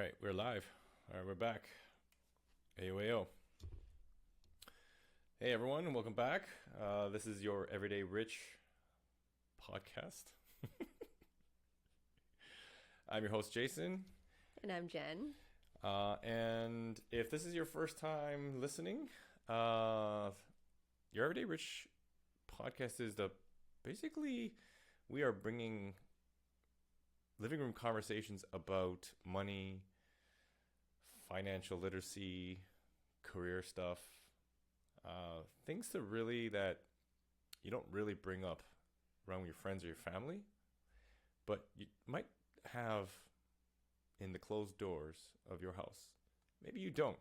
right, we're live. All right, we're back. Ayo. Hey everyone, and welcome back. This is your Everyday Rich podcast. I'm your host, Jason. And I'm Jen. And if this is your first time listening, your Everyday Rich podcast is basically we are bringing living room conversations about money, financial literacy, career stuff, things that you don't really bring up around with your friends or your family, but you might have in the closed doors of your house. Maybe you don't,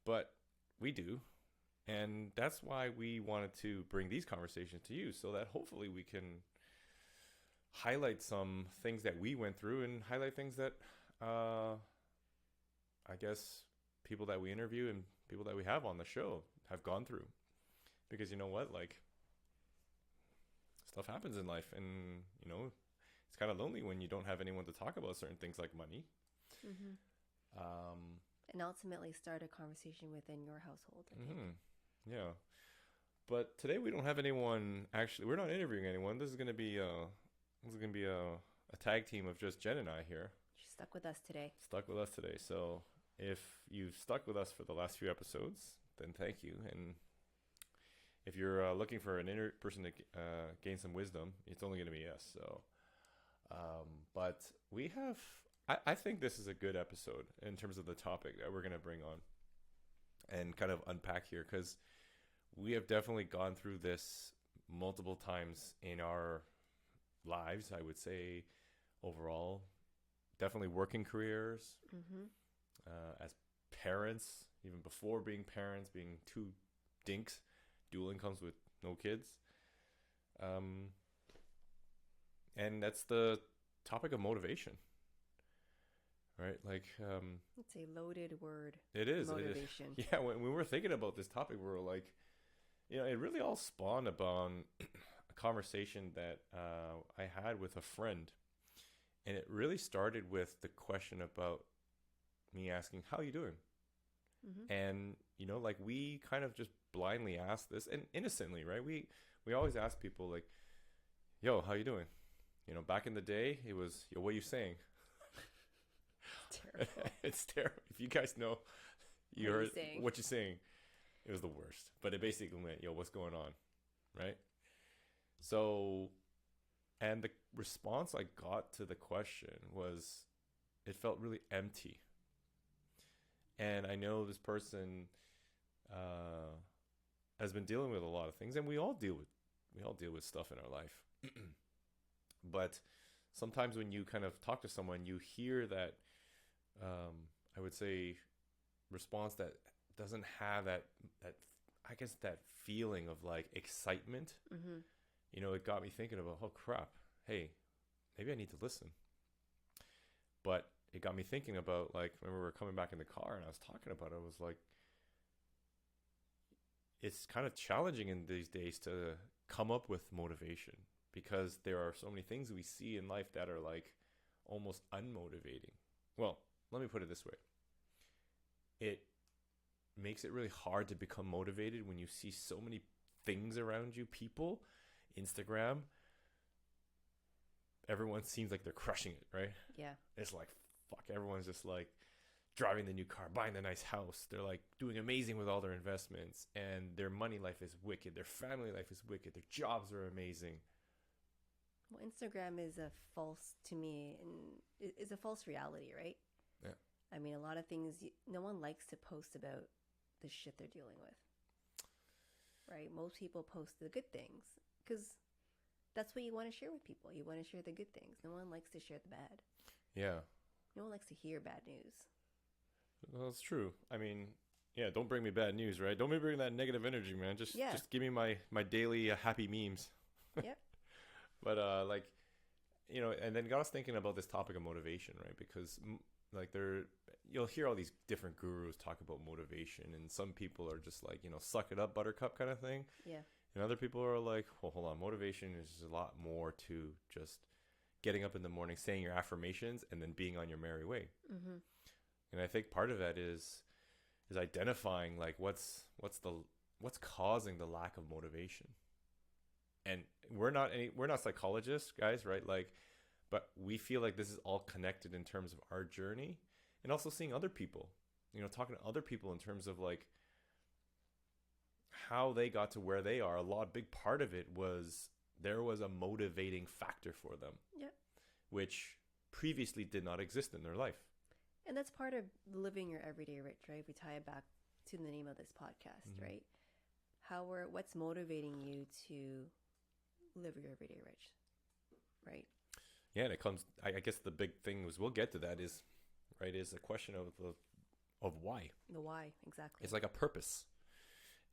but we do. And that's why we wanted to bring these conversations to you, so that hopefully we can highlight some things that we went through and highlight things that I guess people that we interview and people that we have on the show have gone through. Because you know what, like, stuff happens in life, and you know, it's kind of lonely when you don't have anyone to talk about certain things like money. And ultimately start a conversation within your household, I think. Yeah. But today we don't have anyone, actually, we're not interviewing anyone. This is going to be a tag team of just Jen and I here. She's stuck with us today. So if you've stuck with us for the last few episodes, then thank you. And if you're looking for an person to gain some wisdom, it's only going to be us. So, but we have, I think this is a good episode in terms of the topic that we're going to bring on and kind of unpack here, because we have definitely gone through this multiple times in our lives, I would say, overall. Definitely working careers, as parents, even before being parents, being two dinks, dual incomes with no kids. And that's the topic of motivation, right? Like, it's a loaded word. It is. Motivation. Yeah, when we were thinking about this topic, we were like, you know, it really all spawned upon a conversation that I had with a friend. And it really started with the question about me asking, how are you doing? And, you know, like, we kind of just blindly asked this, and innocently, right? We always ask people, like, yo, how you doing? You know, back in the day, it was, yo, what are you saying? Terrible. It's terrible. If you guys know what you're saying, it was the worst. But it basically meant, yo, what's going on? Right? So, and the response I got to the question was, it felt really empty. And I know this person has been dealing with a lot of things, and we all deal with stuff in our life. But sometimes when you kind of talk to someone, you hear that I would say response that doesn't have that I guess that feeling of like excitement. You know, it got me thinking about, oh crap, hey, maybe I need to listen. But it got me thinking about, like, when we were coming back in the car and I was talking about it, I was like, it's kind of challenging in these days to come up with motivation, because there are so many things we see in life that are like almost unmotivating. Well, let me put it this way. It makes it really hard to become motivated when you see so many things around you, people, Instagram. Everyone seems like they're crushing it, right? Yeah. It's like, fuck, everyone's just like driving the new car, buying the nice house. They're like doing amazing with all their investments, and their money life is wicked. Their family life is wicked. Their jobs are amazing. Well, Instagram is to me, and is a false reality, right? Yeah. I mean, a lot of things, no one likes to post about the shit they're dealing with, right? Most people post the good things because that's what you want to share with people. You want to share the good things. No one likes to share the bad. Yeah. No one likes to hear bad news. Well, that's true. I mean, yeah, don't bring me bad news, right? Don't bring that negative energy, man. Just give me my daily happy memes. Yep. But like, you know, and then got us thinking about this topic of motivation, right? Because like, you'll hear all these different gurus talk about motivation, and some people are just like, you know, suck it up, buttercup kind of thing. Yeah. And other people are like, well, hold on, motivation is a lot more to just getting up in the morning, saying your affirmations, and then being on your merry way. Mm-hmm. And I think part of that is identifying like what's causing the lack of motivation. And we're not psychologists, guys, right? Like, but we feel like this is all connected in terms of our journey, and also seeing other people, talking to other people in terms of like how they got to where they are. Big part of it was there was a motivating factor for them, which previously did not exist in their life. And that's part of living your everyday rich, right? If we tie it back to the name of this podcast, Mm-hmm. right? What's motivating you to live your everyday rich, right? Yeah, and it comes. I guess the big thing was, we'll get to that, is a question of why. The why, exactly. It's like a purpose,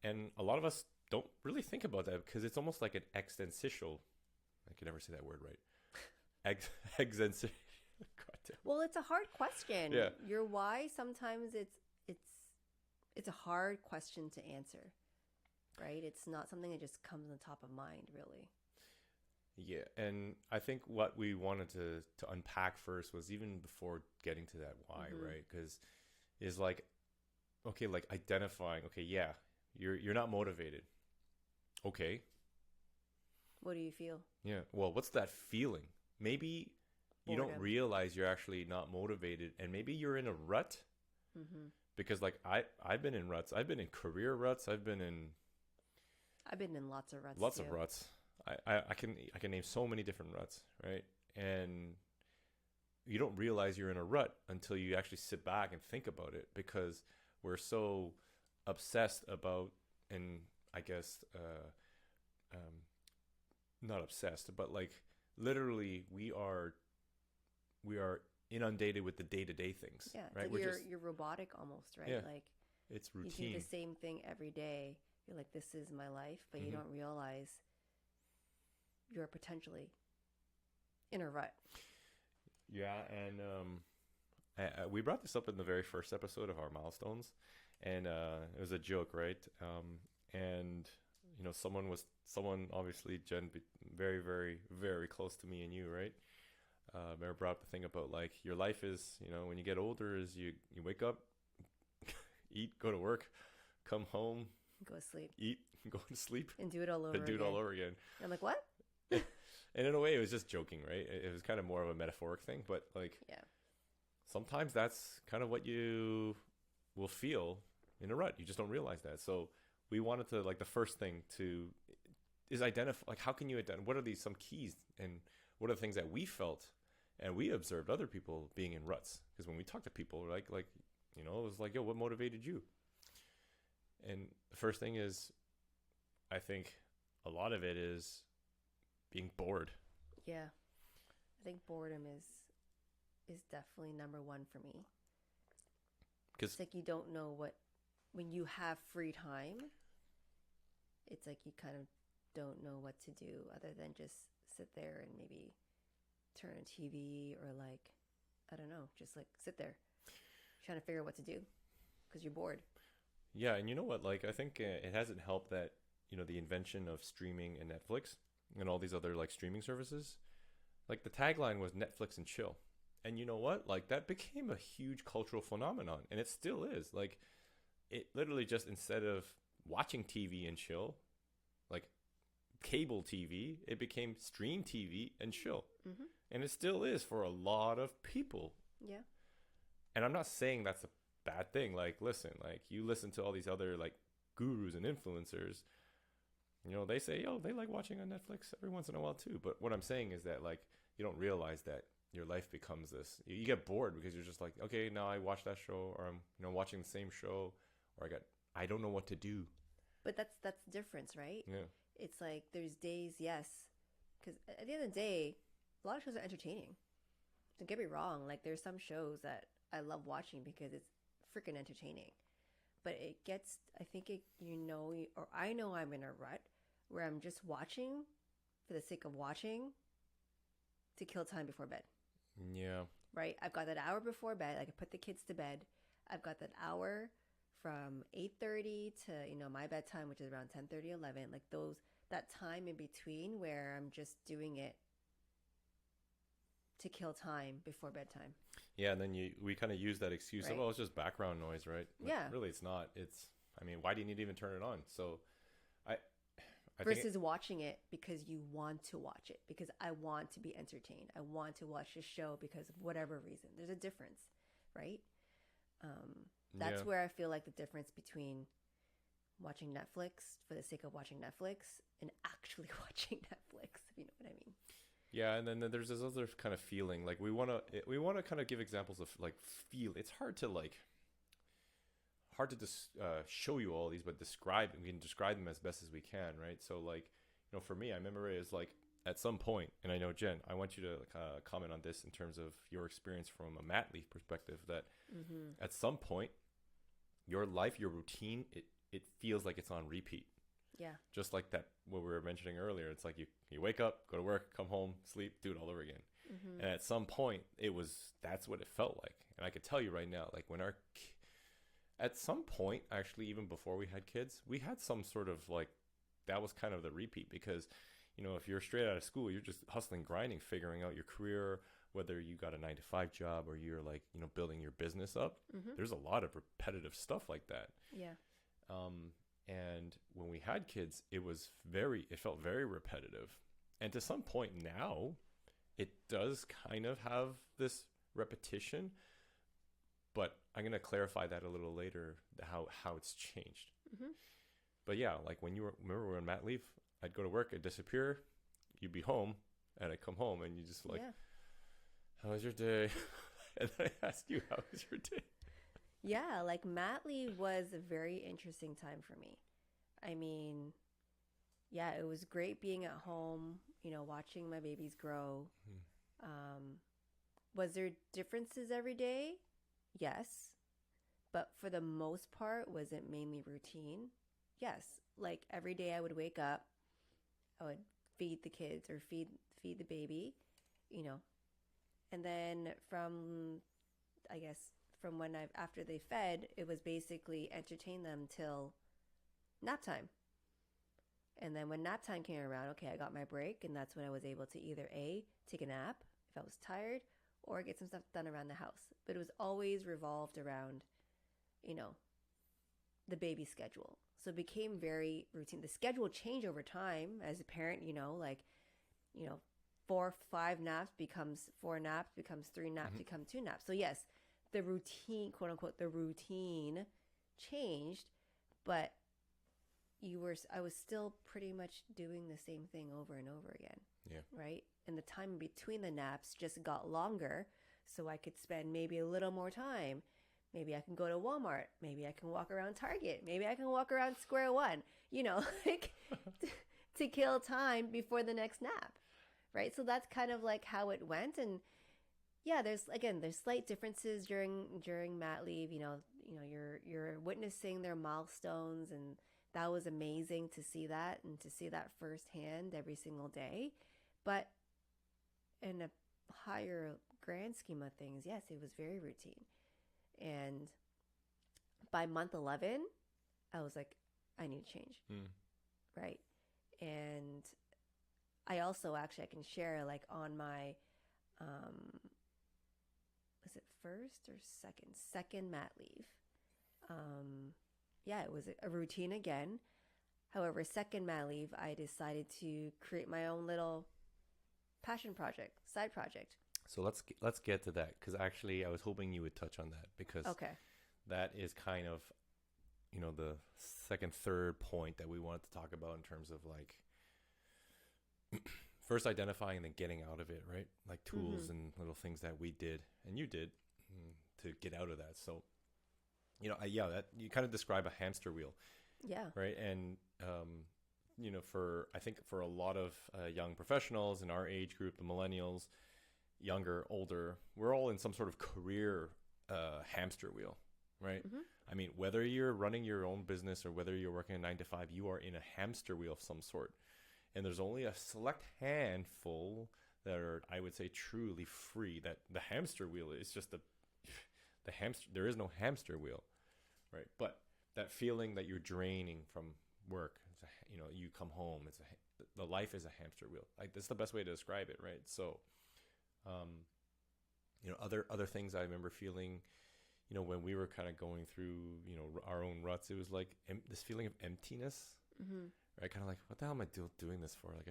and a lot of us don't really think about that because it's almost like an existential. I can never say that word right. Existential. Well, it's a hard question. Yeah. Your why, sometimes it's a hard question to answer, right? It's not something that just comes on top of mind, really. Yeah, and I think what we wanted to unpack first was, even before getting to that why, Mm-hmm. right? Because is like, okay, like identifying, okay, yeah, you're not motivated. Okay. What do you feel? Yeah. Well, what's that feeling? Maybe you don't Boredom. realize you're actually not motivated, and maybe you're in a rut. Mm-hmm. Because like I've been in ruts. I've been in career ruts. I've been in lots of ruts. lots too. of ruts. I can name so many different ruts, right? And you don't realize you're in a rut until you actually sit back and think about it, because we're so obsessed about, and I guess not obsessed, but like literally we are inundated with the day-to-day things. Yeah, right. like you're robotic almost, right? Yeah, Like it's you routine. do the same thing every day. You're like, this is my life, but you Mhm. don't realize you're potentially in a rut. Yeah, and we brought this up in the very first episode of our milestones, and it was a joke, right? And someone obviously, Jen, very, very, very close to me and you, right? Remember, brought up the thing about like your life is, when you get older, is you wake up, eat, go to work, come home, Go to sleep eat, go to sleep, and do it all over and do it again. all over again. And I'm like, what? And in a way, it was just joking, right? It was kind of more of a metaphoric thing, but like, Yeah. sometimes that's kind of what you will feel in a rut. You just don't realize that. So we wanted to, like, the first thing is identify, like, how can you identify, what are some keys, and what are the things that we felt and we observed other people being in ruts? Because when we talk to people, like, it was like, yo, what motivated you? And the first thing is, I think a lot of it is being bored. Yeah. I think boredom is definitely number one for me. Because It's like you don't know when you have free time, it's like you kind of don't know what to do other than just sit there and maybe turn on TV, or like, I don't know, just like sit there trying to figure out what to do because you're bored. yeah, and you know what? Like, I think it hasn't helped that, the invention of streaming and Netflix and all these other like streaming services. Like, the tagline was Netflix and chill. And you know what? Like, that became a huge cultural phenomenon, and it still is. Like, it literally just, instead of watching TV and chill, like cable TV, it became stream TV and chill. Mm-hmm. And it still is for a lot of people. Yeah. And I'm not saying that's a bad thing. Like, listen, like, you listen to all these other like gurus and influencers, they say, yo, they like watching on Netflix every once in a while too. But what I'm saying is that, like, you don't realize that your life becomes this. You get bored because you're just like, okay, now I watch that show, or I'm watching the same show, or I don't know what to do. But that's the difference, right? Yeah. It's like there's days, yes, because at the end of the day, a lot of shows are entertaining. Don't get me wrong. Like, there's some shows that I love watching because it's freaking entertaining. But it gets, I think or I know I'm in a rut where I'm just watching for the sake of watching to kill time before bed. Yeah. Right? I've got that hour before bed. I can put the kids to bed. I've got that hour from 8:30 to, my bedtime, which is around 10:30, 11. Like that time in between where I'm just doing it to kill time before bedtime. Yeah, and then we kind of use that excuse of, Right. oh, it's just background noise, right? But Yeah. really, it's not. I mean, why do you need to even turn it on? So, I, I think, Versus watching it because you want to watch it, because I want to be entertained. I want to watch this show because of whatever reason. There's a difference, right? That's yeah, where I feel like the difference between watching Netflix for the sake of watching Netflix and actually watching Netflix, if you know what I mean. yeah, and then there's this other kind of feeling. Like we wanna kind of give examples of like feel. It's hard to just show you all these, but we can describe them as best as we can, right? So like, for me, I remember it was like at some point, and I know Jen, I want you to comment on this in terms of your experience from a mat leave perspective. That at some point, your life, your routine, it feels like it's on repeat. Yeah. Just like that, what we were mentioning earlier. It's like you wake up, go to work, come home, sleep, do it all over again. And at some point, that's what it felt like. And I could tell you right now, like at some point, actually, even before we had kids, we had some sort of like, that was kind of the repeat because, if you're straight out of school, you're just hustling, grinding, figuring out your career, whether you got a 9-to-5 job or you're like, building your business up. There's a lot of repetitive stuff like that. Yeah. And when we had kids, it felt very repetitive. And to some point now, it does kind of have this repetition, but I'm going to clarify that a little later, how it's changed. But yeah, like remember we were on mat leave, I'd go to work, I'd disappear, you'd be home, and I'd come home, and you just like, how was your day? And then I ask you, how was your day? Yeah, like mat leave was a very interesting time for me. I mean, yeah, it was great being at home, watching my babies grow. Was there differences every day? Yes. But for the most part, was it mainly routine? Yes. Like every day I would wake up, I would feed the kids or feed the baby, and then I guess from after they fed, it was basically entertain them till nap time. And then when nap time came around, okay, I got my break, and that's when I was able to either take a nap if I was tired, or get some stuff done around the house. But it was always revolved around, the baby schedule. So it became very routine. The schedule changed over time as a parent, 4, 5 naps becomes 4 naps, becomes 3 naps, become 2 naps. So yes, the routine, quote unquote, the routine changed, but I was still pretty much doing the same thing over and over again. Yeah. Right? And the time between the naps just got longer, so I could spend maybe a little more time. Maybe I can go to Walmart. Maybe I can walk around Target. Maybe I can walk around Square One, like to kill time before the next nap. Right? So that's kind of like how it went. And yeah, there's slight differences during mat leave. You're witnessing their milestones, and that was amazing to see that and to see that firsthand every single day. But in a higher grand scheme of things, yes, it was very routine. And by month 11, I was like, I need to change. Right? And I also I can share like on my, was it first or second mat leave? Yeah, it was a routine again. However, second mat leave, I decided to create my own little passion project, side project. So let's get to that, because actually I was hoping you would touch on that, because that is kind of the third point that we wanted to talk about in terms of like first identifying and then getting out of it, right? Like tools and little things that we did and you did to get out of that. So that you kind of describe a hamster wheel. Yeah. Right. And I think for a lot of young professionals in our age group, the millennials, younger, older, we're all in some sort of career hamster wheel, right? I mean, whether you're running your own business or whether you're working a 9-to-5, you are in a hamster wheel of some sort. And there's only a select handful that are, I would say, truly free. That the hamster wheel is just the hamster. There is no hamster wheel, right? But that feeling that you're draining from work, you come home, the life is a hamster wheel. Like, that's the best way to describe it, right? So Other things I remember feeling, when we were kind of going through, our own ruts, it was like this feeling of emptiness, Mm-hmm. right? Kind of like, what the hell am I doing this for? Like,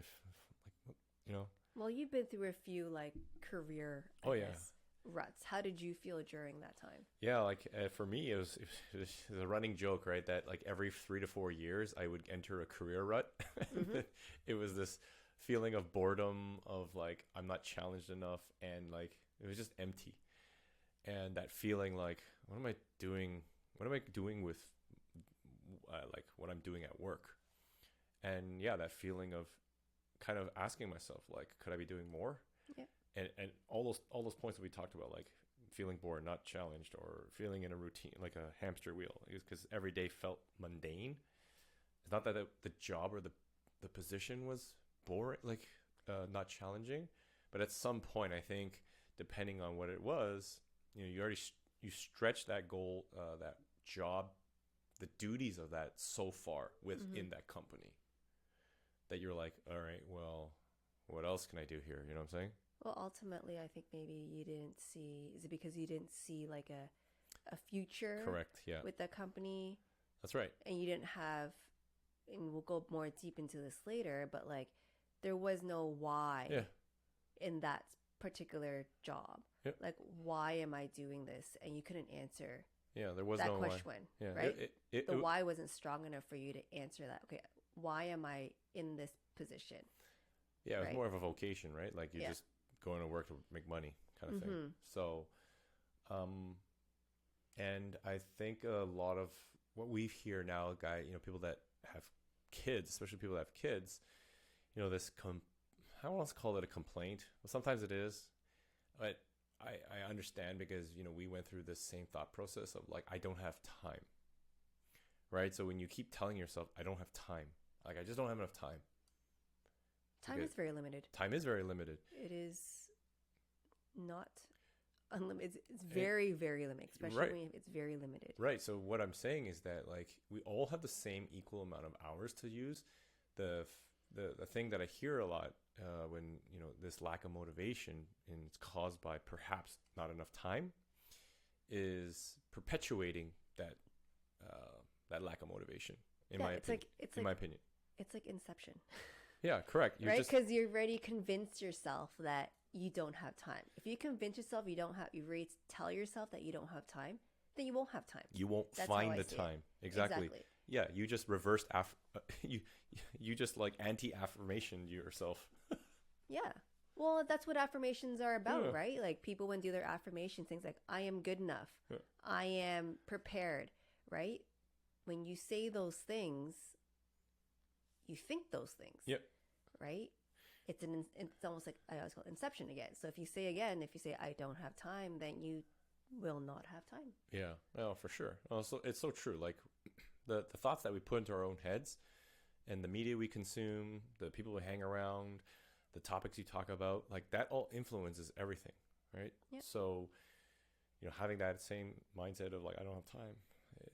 you know? Well, you've been through a few like career, Oh, I yeah. guess, ruts. How did you feel during that time? Yeah, like for me, it was a running joke, right? That like every 3 to 4 years, I would enter a career rut. Mm-hmm. It was this feeling of boredom, of like I'm not challenged enough, and like it was just empty. And that feeling like, what am I doing? What am I doing with like what I'm doing at work? And yeah, that feeling of kind of asking myself like, could I be doing more? Yeah. And all those points that we talked about, like feeling bored, not challenged, or feeling in a routine like a hamster wheel, because every day felt mundane. It's not that the job or the position was boring, like not challenging, but at some point, I think, depending on what it was, you already you stretch that goal, that job, the duties of that so far Mm-hmm. within that company that you're like, all right, well, what else can I do here? You know what I'm saying? Well, ultimately, I think maybe you didn't see. Is it because you didn't see like a future Correct. Yeah, with the company, that's right. and you didn't have? And we'll go more deep into this later, but like there was no why Yeah, in that particular job. Yep. Like, why am I doing this? And you couldn't answer yeah. There was that no why. question, Yeah, right? The it why wasn't strong enough for you to answer that. Okay, why am I in this position? yeah, it was Right? more of a vocation, right? Like you're Yeah. just going to work to make money, kind of thing. Mm-hmm. So, um, and I think a lot of what we hear now, people that have kids, especially people that have kids, this I don't want to call it a complaint, but sometimes it is. But I understand because, we went through this same thought process of like, I don't have time, right? So when you keep telling yourself, I don't have time, like, I just don't have enough time. Time Because is very limited. time is very limited. It is not unlimited. It's very, very limited, especially Right. when it's very limited. Right. So what I'm saying is that like we all have the same equal amount of hours to use. The thing that I hear a lot when this lack of motivation, and it's caused by perhaps not enough time, is perpetuating that lack of motivation. In Yeah, my it's opinion. like it's In like my opinion. it's like Inception, Yeah. Correct. You're right? just Because you already convinced yourself that you don't have time. If you convince yourself you don't have, you already tell yourself that you don't have time, then you won't have time. you won't That's how find I the see it. time. Exactly. Exactly. Yeah. You just reversed you just like anti-affirmation yourself. Yeah. Well, that's what affirmations are about, Yeah. right? Like people when do their affirmations, things like I am good enough, Yeah. I am prepared, right? When you say those things, you think those things, Yep. right? It's almost like I always call it Inception again. So if you say I don't have time, then you will not have time. Yeah, no, for sure. Also, it's so true. Like the thoughts that we put into our own heads, and the media we consume, the people we hang around, the topics you talk about, like that all influences everything, right? Yep. So, having that same mindset of like I don't have time,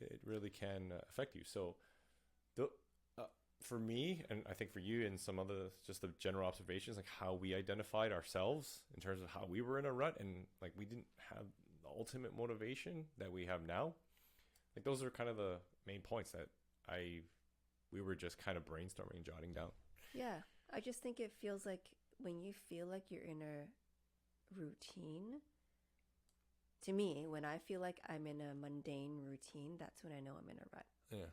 it really can affect you. So, the for me, and I think for you, and some other just the general observations, like how we identified ourselves in terms of how we were in a rut, and like we didn't have the ultimate motivation that we have now. Like those are kind of the main points that we were just kind of brainstorming and jotting down. Yeah. I just think it feels like when you feel like you're in a routine, to me, when I feel like I'm in a mundane routine, that's when I know I'm in a rut. Yeah.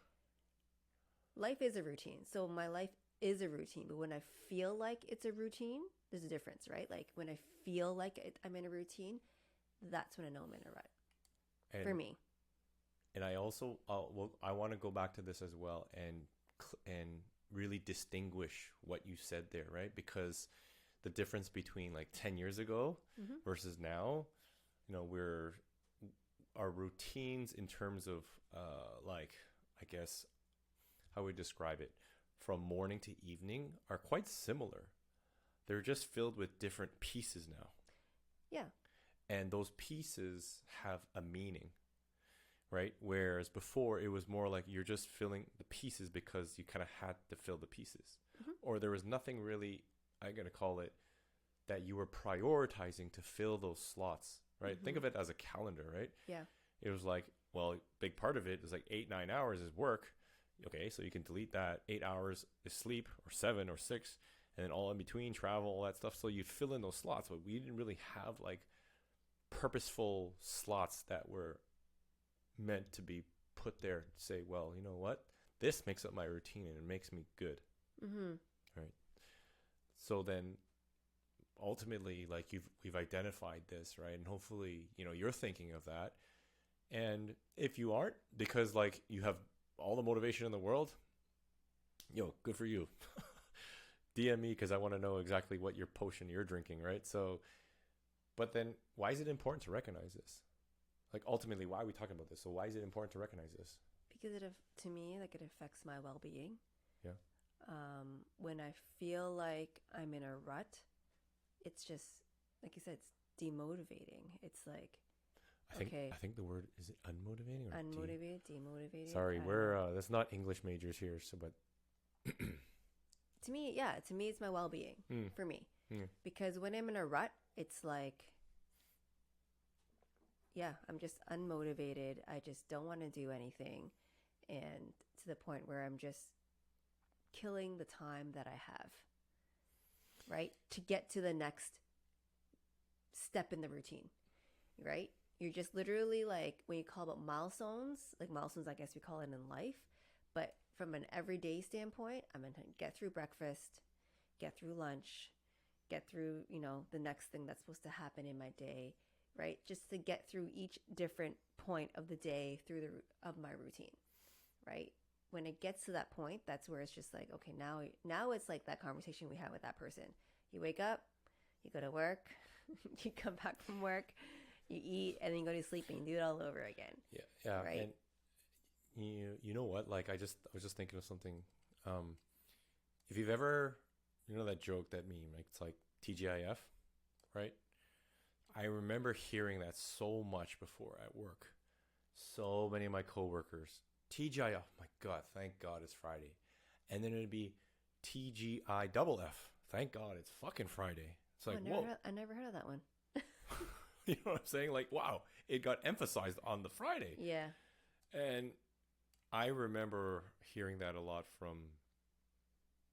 Life is a routine. So my life is a routine. But when I feel like it's a routine, there's a difference, right? Like when I feel like I'm in a routine, that's when I know I'm in a rut. And, For me. And I also, I want to go back to this as well and really distinguish what you said there, right? Because the difference between like 10 years ago Mm-hmm. versus now, our routines in terms of like, I guess, how we describe it, from morning to evening are quite similar. They're just filled with different pieces now. Yeah. And those pieces have a meaning, right? Whereas before it was more like you're just filling the pieces because you kind of had to fill the pieces. Mm-hmm. Or there was nothing really, I'm going to call it, that you were prioritizing to fill those slots, right? Mm-hmm. Think of it as a calendar, right? Yeah. It was like, well, big part of it is like 8-9 hours is work. Okay, so you can delete that. 8 hours is sleep, or 7 or 6, and then all in between, travel, all that stuff. So you'd fill in those slots, but we didn't really have like purposeful slots that were meant to be put there to say, well, you know what? This makes up my routine and it makes me good. Mm-hmm. Right. So then ultimately, like we've identified this, right? And hopefully, you're thinking of that. And if you aren't, because like you have all the motivation in the world, good for you. DM me, because I want to know exactly what your potion you're drinking, right? So, but then why is it important to recognize this? Like ultimately, why are we talking about this? So why is it important to recognize this? Because to me, like, it affects my well-being. Yeah. When I feel like I'm in a rut, it's just, like you said, it's demotivating. It's like, I think the word, is it unmotivating or unmotivated, demotivated? Sorry, we're that's not English majors here, so but to me, it's my well-being for me. Because when I'm in a rut, it's like, I'm just unmotivated. I just don't want to do anything, and to the point where I'm just killing the time that I have, right, to get to the next step in the routine, right? You're just literally, like, when you call about milestones, like milestones, I guess we call it in life, but from an everyday standpoint, I'm going to get through breakfast, get through lunch, get through, the next thing that's supposed to happen in my day, right? Just to get through each different point of the day of my routine, right? When it gets to that point, that's where it's just like, okay, now it's like that conversation we had with that person. You wake up, you go to work, you come back from work, you eat, and then you go to sleep, and you do it all over again. Yeah. Right? And you know what? Like I was just thinking of something. If you've ever, that joke, that meme, like it's like TGIF, right? I remember hearing that so much before at work. So many of my coworkers, TGIF, oh my God, thank God it's Friday. And then it'd be TGIFF, thank God it's fucking Friday. It's like, whoa. I never heard of that one. You know what I'm saying? Like, wow, it got emphasized on the Friday. Yeah. And I remember hearing that a lot from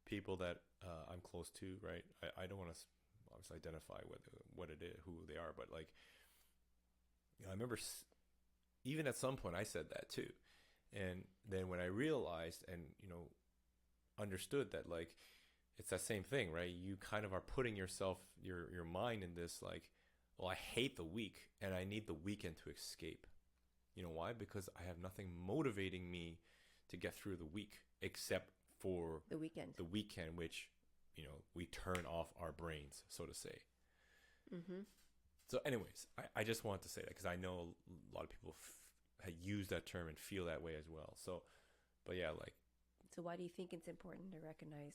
people that I'm close to, right? I don't want to obviously identify what it is, who they are, but like, I remember even at some point I said that too. And then when I realized and, understood that, like, it's that same thing, right? You kind of are putting yourself, your mind in this, like, well, I hate the week and I need the weekend to escape. You know why? Because I have nothing motivating me to get through the week except for the weekend, which, we turn off our brains, so to say. Mm-hmm. So anyways, I just wanted to say that because I know a lot of people use that term and feel that way as well. So, but yeah, like. So why do you think it's important to recognize?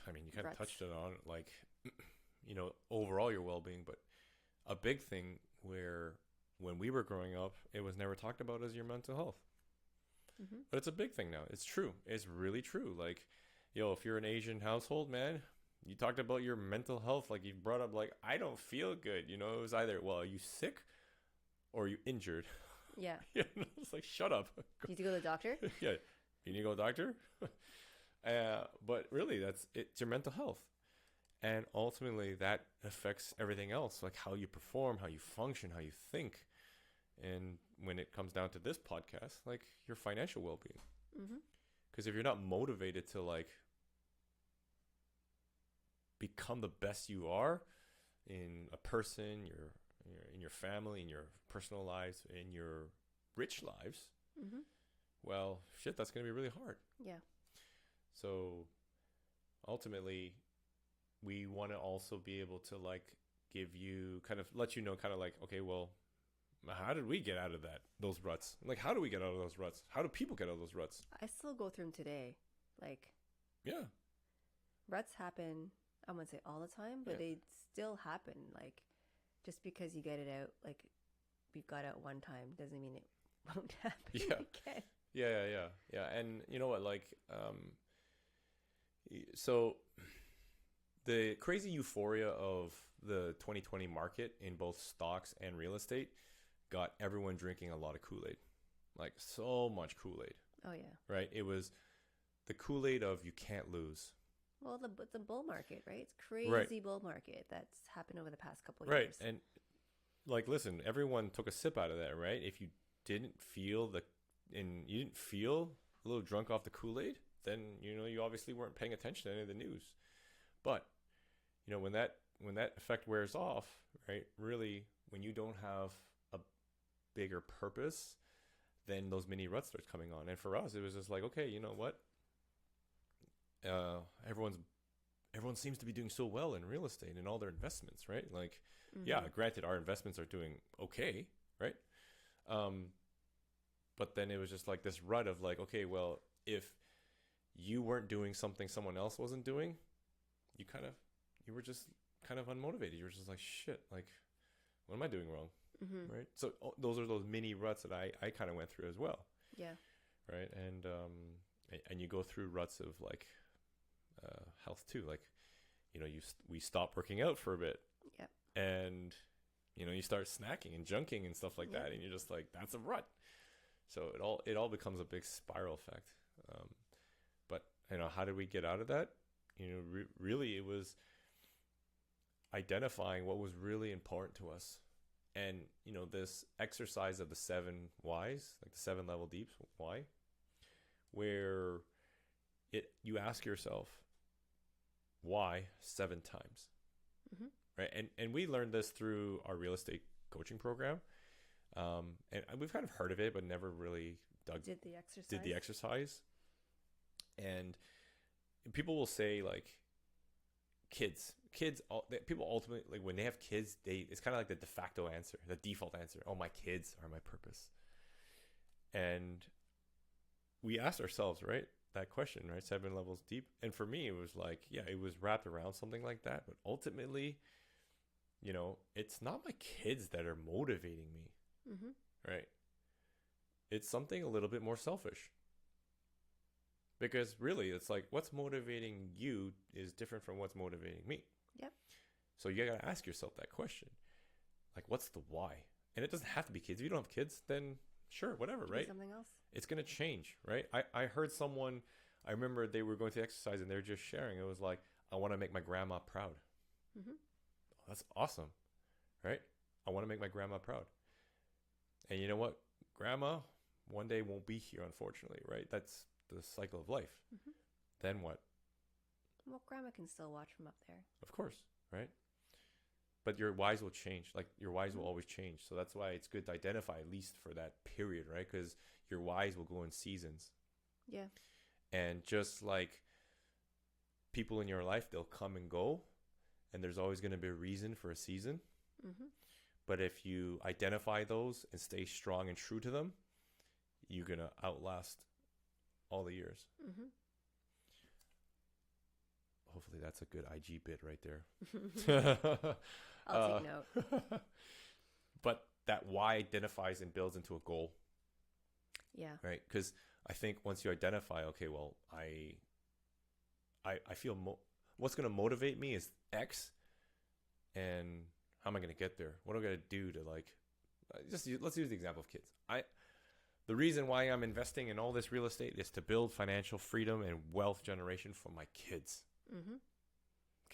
I mean, you kind of touched it on, like, overall your well-being, but a big thing where when we were growing up, it was never talked about as your mental health. Mm-hmm. But it's a big thing now. It's true. It's really true. Like, if you're an Asian household, man, you talked about your mental health. Like, you brought up, like, I don't feel good. It was either, well, are you sick or are you injured? Yeah. It's like, shut up. Do you need to go to the doctor? Yeah. You need to go to the doctor? But really, it's your mental health. And ultimately, that affects everything else, like how you perform, how you function, how you think. And when it comes down to this podcast, like your financial well-being. Because if you're not motivated to, like, become the best you are in a person, in your family, in your personal lives, in your rich lives, well, shit, that's going to be really hard. Yeah. So ultimately, we want to also be able to, like, give you let you know, like, okay, well, how did we get out of those ruts? Like, how do we get out of those ruts? How do people get out of those ruts? I still go through them today. Like, yeah, ruts happen, I wouldn't say all the time, but they still happen. Like, just because you get it out, like, we've got out one time doesn't mean it won't happen again. Yeah. And you know what, like, so the crazy euphoria of the 2020 market in both stocks and real estate got everyone drinking a lot of Kool-Aid, like so much Kool-Aid, Oh yeah. right? It was the Kool-Aid of you can't lose. Well, the bull market, right? It's Right. crazy bull market that's happened over the past couple Right. years. And like, listen, everyone took a sip out of that, right? If you didn't feel you didn't feel a little drunk off the Kool-Aid, then, you obviously weren't paying attention to any of the news. But, when that effect wears off, right? Really, when you don't have a bigger purpose, then those mini ruts starts coming on. And for us, it was just like, okay, you know what? Everyone seems to be doing so well in real estate and all their investments, right? Like, yeah, granted, our investments are doing okay, right? But then it was just like this rut of like, okay, well, if you weren't doing something someone else wasn't doing, you were just kind of unmotivated. You were just like, shit, like, what am I doing wrong? Right? So those are those mini ruts that I kind of went through as well. Yeah. Right. And you go through ruts of like health too. Like, we stop working out for a bit. Yep. And, you start snacking and junking and stuff like that. And you're just like, that's a rut. So it all becomes a big spiral effect. But, how did we get out of that? Really it was identifying what was really important to us. And, this exercise of the 7 whys, like the 7 level deeps, why, where you ask yourself why 7 times, right? And we learned this through our real estate coaching program. And we've kind of heard of it, but never really Did the exercise. And people will say like people ultimately, like when they have kids, it's kind of like the de facto answer, the default answer. Oh, my kids are my purpose. And we asked ourselves, right, that question, right, 7 levels deep. And for me, it was like, yeah, it was wrapped around something like that. But ultimately, it's not my kids that are motivating me, right? It's something a little bit more selfish. Because really, it's like what's motivating you is different from what's motivating me. Yep. So you got to ask yourself that question. Like, what's the why? And it doesn't have to be kids. If you don't have kids, then sure, whatever, right? Something else. It's going to change, right? I heard someone, I remember they were going through exercise and they were just sharing. It was like, I want to make my grandma proud. Oh, that's awesome, right? I want to make my grandma proud. And you know what? Grandma one day won't be here, unfortunately, right? That's the cycle of life. Then what? Well, grandma can still watch from up there. Of course, right? But your whys will change. Like, your whys will always change. So that's why it's good to identify, at least for that period, right? Because your whys will go in seasons. Yeah. And just like people in your life, they'll come and go. And there's always going to be a reason for a season. But if you identify those and stay strong and true to them, you're going to outlast all the years. Hopefully that's a good IG bit right there. I'll take note. But that why identifies and builds into a goal. Yeah. Right? Because I think once you identify, okay, well, I feel what's going to motivate me is X, and how am I going to get there? What am I going to do to let's use the example of kids. The reason why I'm investing in all this real estate is to build financial freedom and wealth generation for my kids.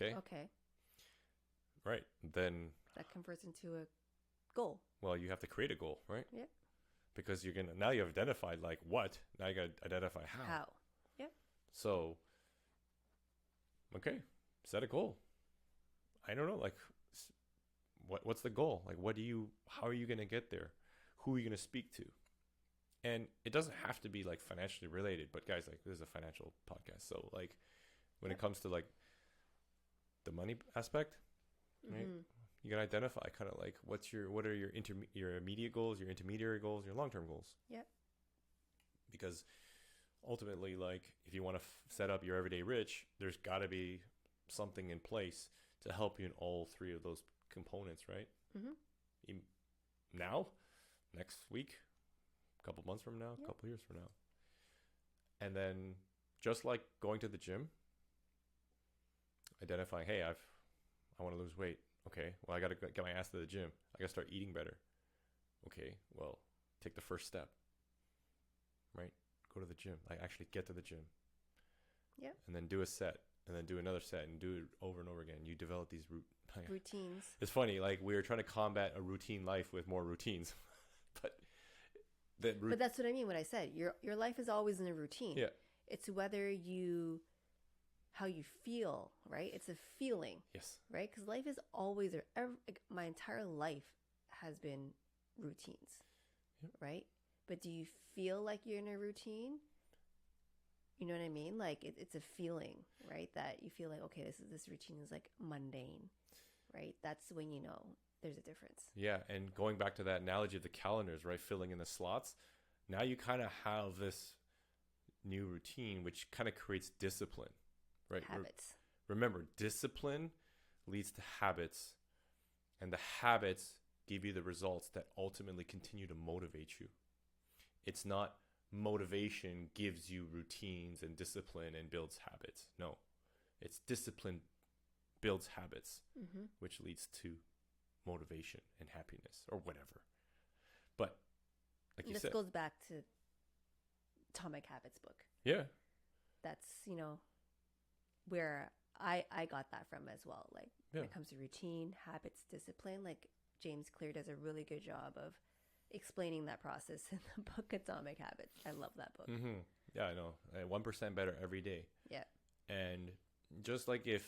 Okay. Right. Then that converts into a goal. Well, you have to create a goal, right? Yeah. Because now you've identified like what. Now you got to identify how. Yeah. So, okay, set a goal. I don't know, like, what's the goal? Like, how are you going to get there? Who are you going to speak to? And it doesn't have to be like financially related, but guys, like, this is a financial podcast. So like when it comes to like the money aspect, right? You got to identify kind of like what are your immediate goals, your intermediary goals, your long-term goals. Yeah. Because ultimately, like, if you want to set up your everyday rich, there's got to be something in place to help you in all 3 of those components, right? Now, next week, a couple months from now, a couple years from now. And then just like going to the gym, identifying, hey, I want to lose weight. Okay, well, I got to get my ass to the gym. I got to start eating better. Okay, well, take the first step, right? Go to the gym. Like, actually get to the gym. Yeah. And then do a set, and then do another set, and do it over and over again. You develop these routines. It's funny, like, we're trying to combat a routine life with more routines. But that's what I mean when I said your life is always in a routine. Yeah. It's how you feel, right? It's a feeling. Yes. Right? Because life is always my entire life has been routines. Yep. Right? But do you feel like you're in a routine? You know what I mean? Like it's a feeling, right? That you feel like, okay, this routine is like mundane, right? That's when you know there's a difference. Yeah, and going back to that analogy of the calendars, right? Filling in the slots. Now you kind of have this new routine, which kind of creates discipline, right? Habits. Remember, discipline leads to habits, and the habits give you the results that ultimately continue to motivate you. It's not motivation gives you routines and discipline and builds habits. No, it's discipline builds habits, which leads to motivation and happiness or whatever. But like you said, this goes back to Atomic Habits book. Yeah. That's, where I got that from as well. Like when it comes to routine, habits, discipline, like James Clear does a really good job of explaining that process in the book Atomic Habits. I love that book. Mm-hmm. Yeah, I know. 1% better every day. Yeah. And just like if,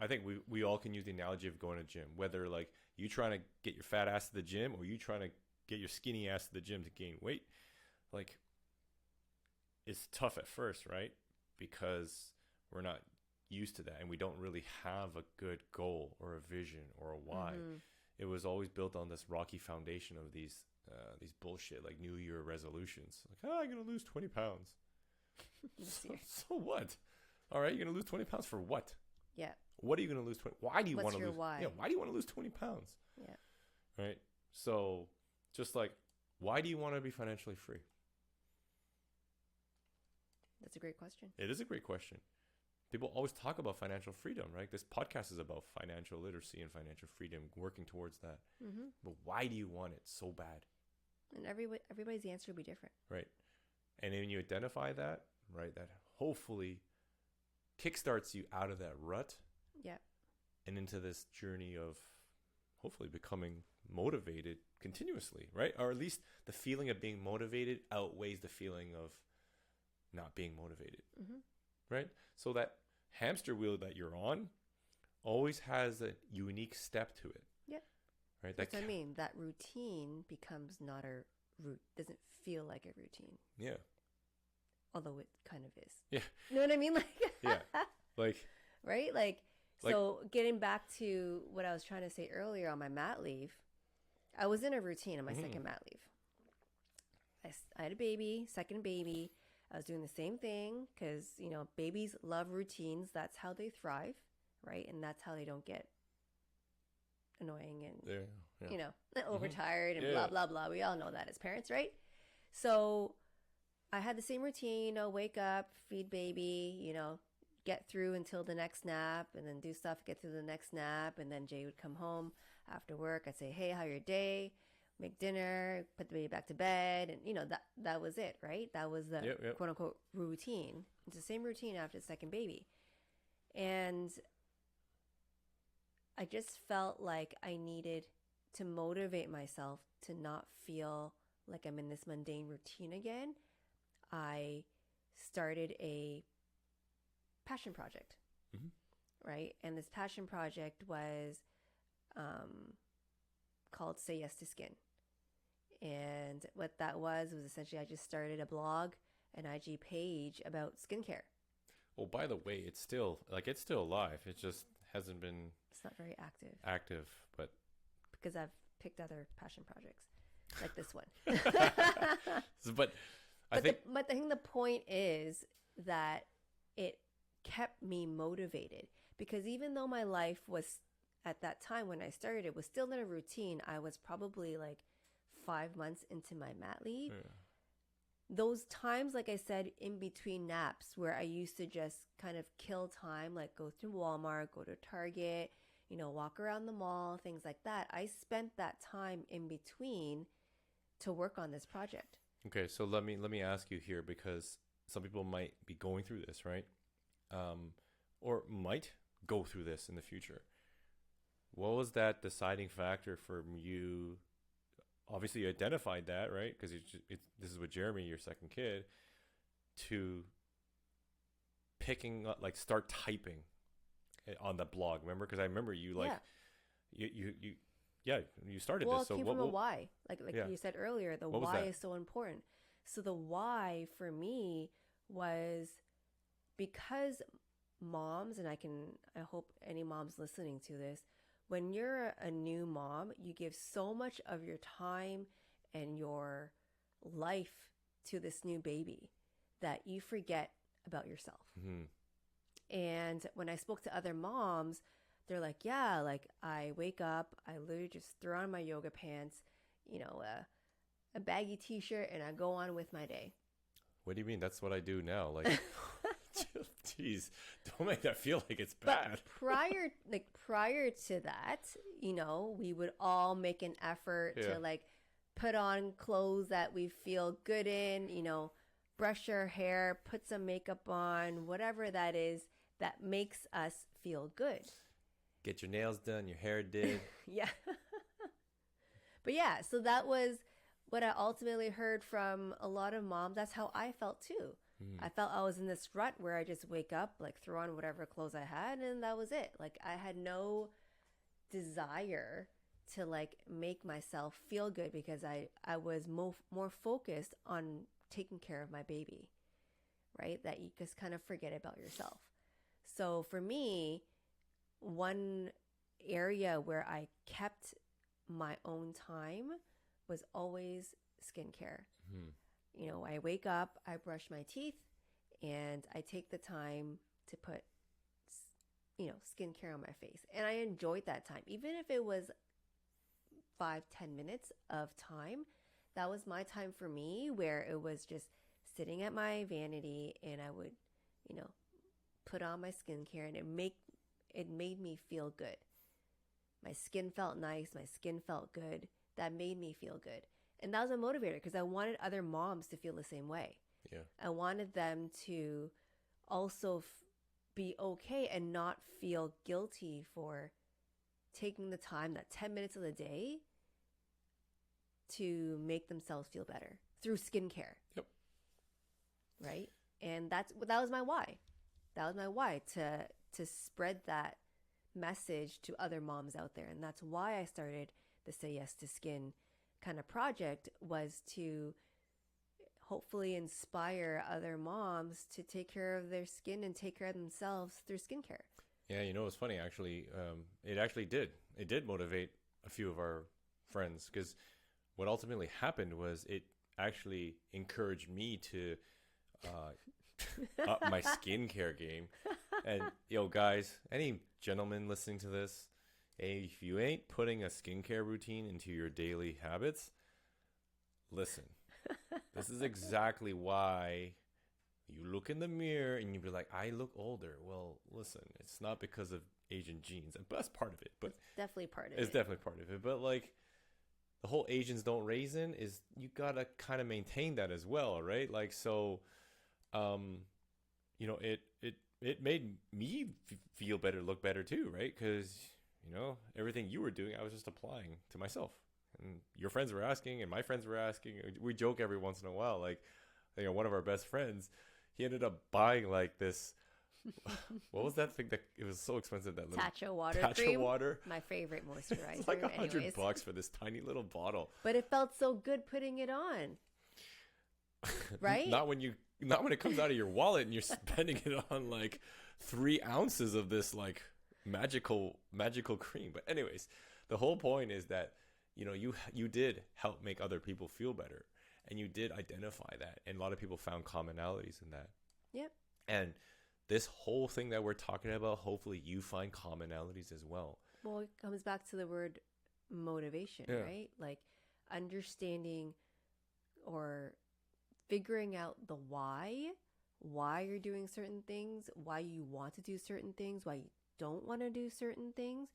I think we all can use the analogy of going to the gym, whether like you trying to get your fat ass to the gym or you trying to get your skinny ass to the gym to gain weight. Like, it's tough at first, right? Because we're not used to that and we don't really have a good goal or a vision or a why. It was always built on this rocky foundation of these bullshit like New Year resolutions. Like, I'm going to lose 20 pounds. So what? All right, you're going to lose 20 pounds for what? Yeah. What are you going to lose 20? Why do you want to lose? Why? Yeah, why do you want to lose 20 pounds? Yeah. Right? So, just like, why do you want to be financially free? That's a great question. It is a great question. People always talk about financial freedom, right? This podcast is about financial literacy and financial freedom, working towards that. But why do you want it so bad? And everybody's answer will be different. Right. And when you identify that, right, that hopefully kickstarts you out of that rut. Yeah. And into this journey of hopefully becoming motivated continuously, right? Or at least the feeling of being motivated outweighs the feeling of not being motivated, right? So that hamster wheel that you're on always has a unique step to it. Yeah. Right. That's what I mean. That routine becomes not doesn't feel like a routine. Yeah. Although it kind of is. Yeah. You know what I mean? Like, yeah. Like, right? Like, so getting back to what I was trying to say earlier on my mat leave, I was in a routine on my second mat leave. I had a baby, second baby. I was doing the same thing because, babies love routines. That's how they thrive, right? And that's how they don't get annoying and, overtired and blah, blah, blah. We all know that as parents, right? So I had the same routine, wake up, feed baby, get through until the next nap and then do stuff, get through the next nap. And then Jay would come home after work. I'd say, hey, how your day? Make dinner, put the baby back to bed. And, that was it, right? That was the quote unquote routine. It's the same routine after the second baby. And I just felt like I needed to motivate myself to not feel like I'm in this mundane routine again. I started a passion project, right? And this passion project was called Say Yes to Skin. And what that was essentially I just started a blog, an IG page about skincare. Oh, by the way, it's still alive. It just hasn't been. It's not very active. But because I've picked other passion projects like this one. but I think the point is that it kept me motivated because even though my life was at that time when I started, it was still in a routine. I was probably like 5 months into my mat leave. those times, like I said, in between naps where I used to just kind of kill time, like go to Walmart, go to Target, walk around the mall, things like that. I spent that time in between to work on this project. Okay, so let me ask you here, because some people might be going through this, right? Or might go through this in the future. What was that deciding factor for you? Obviously, you identified that, right? Because this is with Jeremy, your second kid, to picking up, like start typing on the blog. Remember? Because I remember you like, you started Well, this. it So came from a why. Like Yeah. you said earlier, the What was why that? is so important. So the why for me was because moms, and I hope any moms listening to this, when you're a new mom, you give so much of your time and your life to this new baby that you forget about yourself. Mm-hmm. And when I spoke to other moms, they're like, yeah, like I wake up, I literally just throw on my yoga pants, a baggy t-shirt, and I go on with my day. What do you mean? That's what I do now. Like, jeez, don't make that feel like it's bad. But prior to that, we would all make an effort to like put on clothes that we feel good in, brush our hair, put some makeup on, whatever that is that makes us feel good. Get your nails done, your hair did. Yeah. But yeah, so that was what I ultimately heard from a lot of moms. That's how I felt too. I felt I was in this rut where I just wake up, like throw on whatever clothes I had, and that was it. Like I had no desire to like make myself feel good because I was more focused on taking care of my baby, right? That you just kind of forget about yourself. So for me, one area where I kept my own time was always skincare. I wake up, I brush my teeth, and I take the time to put, skincare on my face. And I enjoyed that time. Even if it was 5-10 minutes of time, that was my time for me, where it was just sitting at my vanity and I would, put on my skincare, and it made me feel good. My skin felt nice. My skin felt good. That made me feel good. And that was a motivator because I wanted other moms to feel the same way. Yeah. I wanted them to also be okay and not feel guilty for taking the time, that 10 minutes of the day, to make themselves feel better through skincare. Yep. Right? And that was my why. That was my why, to spread that message to other moms out there. And that's why I started the Say Yes to Skin kind of project, was to hopefully inspire other moms to take care of their skin and take care of themselves through skincare. Yeah, it's funny, actually. It did motivate a few of our friends, because what ultimately happened was it actually encouraged me to up my skincare game. And guys, any gentlemen listening to this, hey, if you ain't putting a skincare routine into your daily habits, listen. This is exactly why you look in the mirror and you be like, I look older. Well, listen, it's not because of Asian genes. That's part of it, but it's definitely part of it. It's definitely part of it. But like, the whole Asians don't raisin is, you gotta kind of maintain that as well, right? Like, so, it made me feel better, look better too, right? Because everything you were doing, I was just applying to myself. And your friends were asking, and my friends were asking. We joke every once in a while. Like, one of our best friends, he ended up buying like this. What was that thing that it was so expensive? That little Tatcha water Tatcha cream. water. My favorite moisturizer. It's like $100 for this tiny little bottle. But it felt so good putting it on. Right? Not when it comes out of your wallet and you're spending it on like 3 ounces of this like magical cream. But anyways, the whole point is that you did help make other people feel better, and you did identify that, and a lot of people found commonalities in that. Yep. And this whole thing that we're talking about, hopefully you find commonalities as well. Well, it comes back to the word motivation, right? Like understanding or figuring out the why you're doing certain things, why you want to do certain things, why you don't want to do certain things,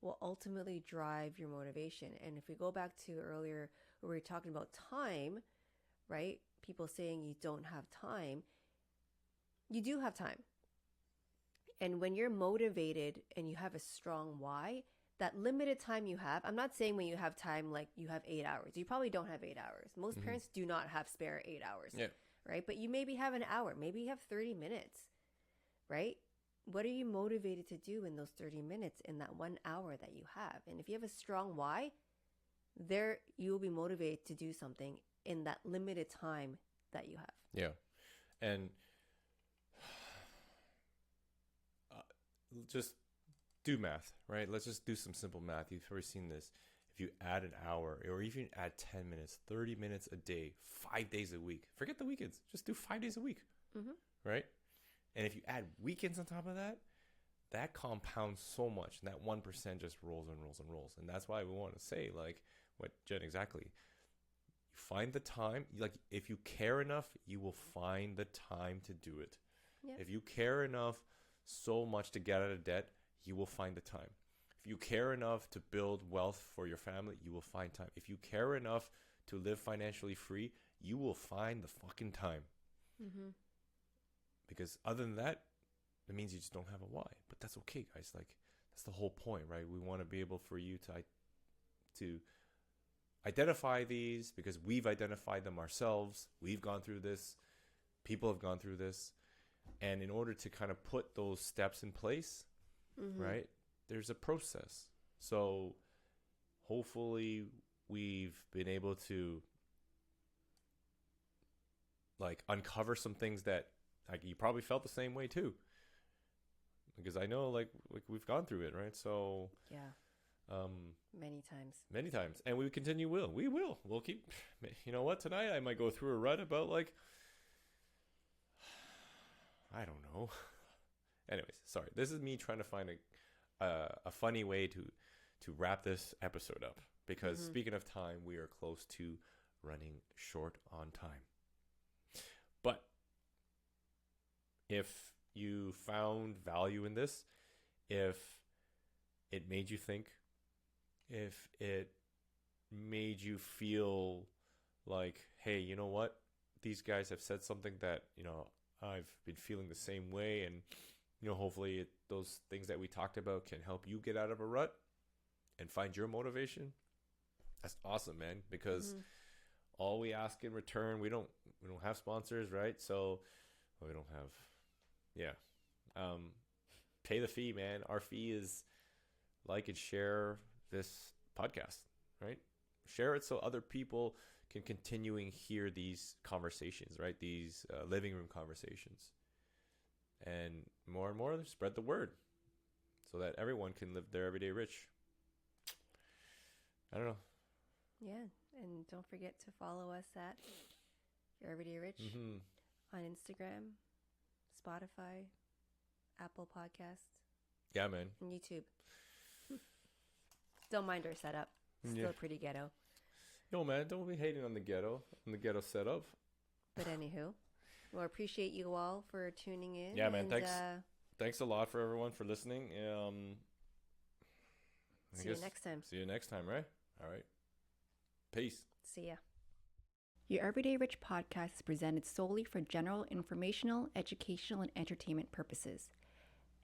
will ultimately drive your motivation. And if we go back to earlier where we were talking about time, right? People saying you don't have time. You do have time. And when you're motivated and you have a strong why, that limited time you have, I'm not saying when you have time like you have 8 hours. You probably don't have 8 hours. Most parents do not have spare 8 hours, right? But you maybe have an hour. Maybe you have 30 minutes, right? What are you motivated to do in those 30 minutes in that 1 hour that you have? And if you have a strong why, there you will be motivated to do something in that limited time that you have. Yeah. And just do math, right? Let's just do some simple math. You've already seen this. If you add an hour or even add 10 minutes, 30 minutes a day, 5 days a week, forget the weekends, just do 5 days a week, right? And if you add weekends on top of that, that compounds so much. And that 1% just rolls and rolls and rolls. And that's why we want to say, like what Jen exactly, you find the time, like if you care enough, you will find the time to do it. Yep. If you care enough so much to get out of debt, you will find the time. If you care enough to build wealth for your family, you will find time. If you care enough to live financially free, you will find the fucking time. Because other than that, it means you just don't have a why. But that's okay, guys. Like, that's the whole point, right? We want to be able for you to identify these because we've identified them ourselves. We've gone through this. People have gone through this. And in order to kind of put those steps in place, right, there's a process. So hopefully we've been able to like uncover some things that like you probably felt the same way too, because I know like we've gone through it, right? So many times, and we'll keep, you know what, tonight I might go through a rut about like, I don't know. Anyways, sorry. This is me trying to find a funny way to wrap this episode up. Because speaking of time, we are close to running short on time. But if you found value in this, if it made you think, if it made you feel like, hey, you know what? These guys have said something that, you know, I've been feeling the same way, and you know, hopefully those things that we talked about can help you get out of a rut and find your motivation. That's awesome, man, because all we ask in return, we don't have sponsors, right? So we don't have pay the fee, man. Our fee is like and share this podcast, right? Share it so other people can continuing hear these conversations, right? These living room conversations. And more spread the word so that everyone can live their everyday rich. I don't know. Yeah. And don't forget to follow us at Your Everyday Rich on Instagram, Spotify, Apple Podcasts. Yeah, man. And YouTube. Don't mind our setup. Still pretty ghetto. No, man, don't be hating on the ghetto setup. But anywho, well, appreciate you all for tuning in. Yeah, man, thanks a lot for everyone for listening. See you next time. See you next time, right? All right. Peace. See ya. Your Everyday Rich podcast is presented solely for general informational, educational, and entertainment purposes.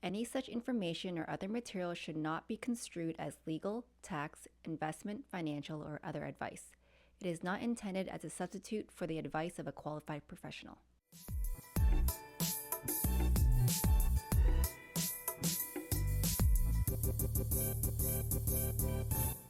Any such information or other material should not be construed as legal, tax, investment, financial, or other advice. It is not intended as a substitute for the advice of a qualified professional.